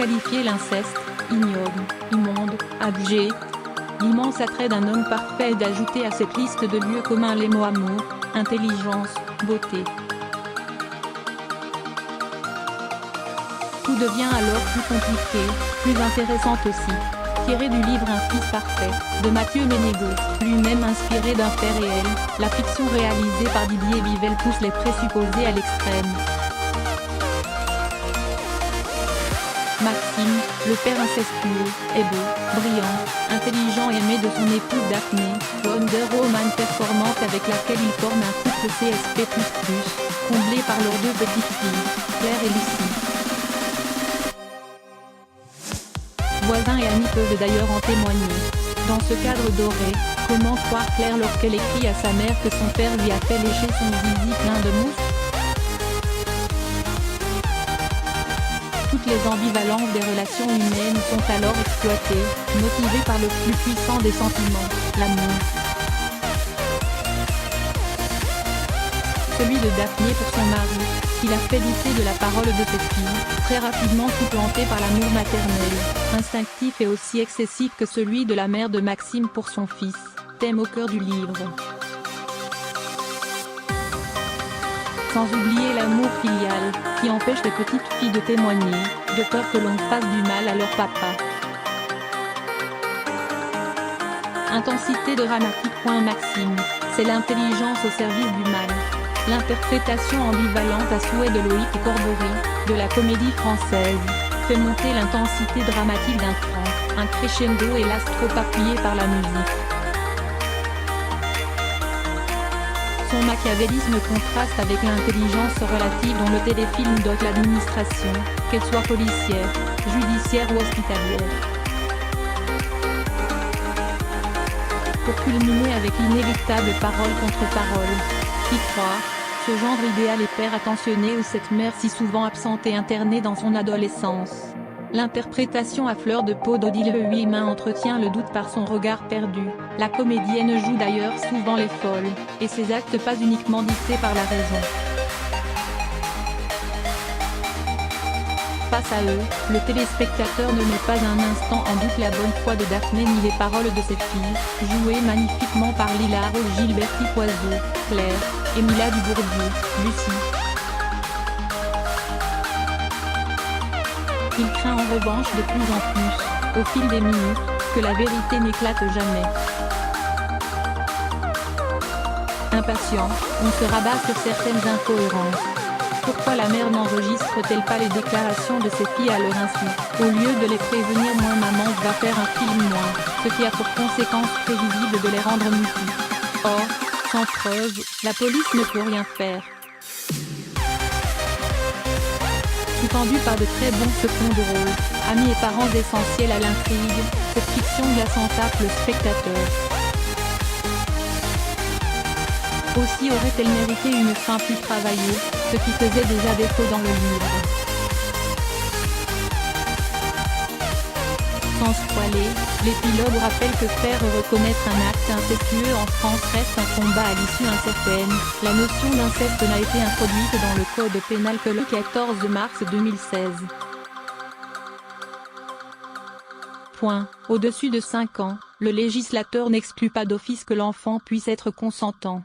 qualifier l'inceste, ignoble, immonde, abject. L'immense attrait d'un homme parfait est d'ajouter à cette liste de lieux communs les mots amour, intelligence, beauté. Tout devient alors plus compliqué, plus intéressant aussi. Tiré du livre Un fils parfait, de Mathieu Ménégo, lui-même inspiré d'un fait réel, la fiction réalisée par Didier Vivelle pousse les présupposés à l'extrême. Maxime, le père incestueux, est beau, brillant, intelligent et aimé de son épouse Daphné, Wonder Woman performante avec laquelle il forme un couple CSP++, comblé par leurs deux petites filles, Claire et Lucie. Voisins et amis peuvent d'ailleurs en témoigner. Dans ce cadre doré, comment croire Claire lorsqu'elle écrit à sa mère que son père lui a fait lécher son zizi plein de mousse? Toutes les ambivalences des relations humaines sont alors exploitées, motivées par le plus puissant des sentiments, l'amour. Celui de Daphné pour son mari, qui l'a fait douter de la parole de cette fille, très rapidement supplanté par l'amour maternel, instinctif et aussi excessif que celui de la mère de Maxime pour son fils, thème au cœur du livre. Sans oublier l'amour filial, qui empêche les petites filles de témoigner, de peur que l'on fasse du mal à leur papa. Intensité dramatique. Maxime, c'est l'intelligence au service du mal. L'interprétation ambivalente à souhait de Loïc Corbory, de la comédie française, fait monter l'intensité dramatique d'un cran, un crescendo hélas trop appuyé par la musique. Son machiavélisme contraste avec l'intelligence relative dont le téléfilm dote l'administration, qu'elle soit policière, judiciaire ou hospitalière. Pour culminer avec l'inéluctable parole contre parole, qui croire, ce genre idéal est père attentionné ou cette mère si souvent absente et internée dans son adolescence. L'interprétation à fleur de peau d'Odile Huimin entretient le doute par son regard perdu. La comédienne joue d'ailleurs souvent les folles, et ses actes pas uniquement dictés par la raison. Face à eux, le téléspectateur ne met pas un instant en doute la bonne foi de Daphné ni les paroles de cette fille, jouées magnifiquement par Lila Rose, Gilberti Poiseau, Claire, Emilia Dubourdieu, Lucie. Il craint en revanche de plus en plus, au fil des minutes, que la vérité n'éclate jamais. Impatient, on se rabat sur certaines incohérences. Pourquoi la mère n'enregistre-t-elle pas les déclarations de ses filles à leur insu? Au lieu de les prévenir, maman va faire un film moins, ce qui a pour conséquence prévisible de les rendre mutis. Or, sans preuve, la police ne peut rien faire. Sous-tendu par de très bons seconds de rôle, amis et parents essentiels à l'intrigue, cette fiction glaçante tape le spectateur. Aussi aurait-elle mérité une fin plus travaillée, ce qui faisait déjà défaut dans le livre. Sans spoiler, l'épilogue rappelle que faire reconnaître un acte incestueux en France reste un combat à l'issue incertaine. La notion d'inceste n'a été introduite dans le code pénal que le 14 mars 2016. Au-dessus de 5 ans, le législateur n'exclut pas d'office que l'enfant puisse être consentant.